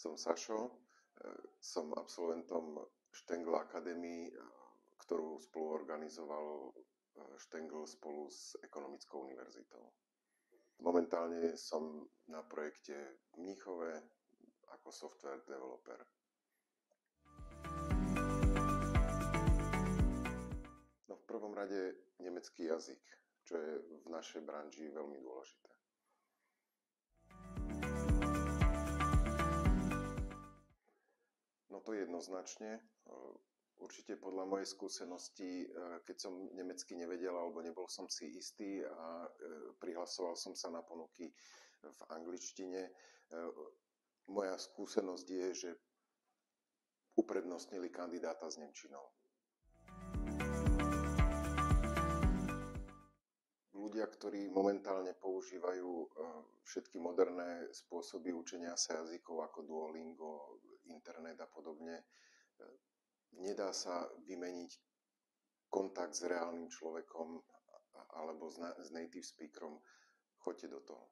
Som Sašo, som absolventom Štengl Academy, ktorú spoluorganizoval Štengl spolu s Ekonomickou univerzitou. Momentálne som na projekte v Mníchove ako software developer. No v prvom rade nemecký jazyk, čo je v našej branži veľmi dôležité. No to jednoznačne. Určite podľa mojej skúsenosti, keď som nemecky nevedel alebo nebol som si istý a prihlasoval som sa na ponuky v angličtine, moja skúsenosť je, že uprednostnili kandidáta s nemčinou. Ľudia, ktorí momentálne používajú všetky moderné spôsoby učenia sa jazykov ako Duolingo, internet a podobne, nedá sa vymeniť kontakt s reálnym človekom alebo s native speakerom. Choďte do toho.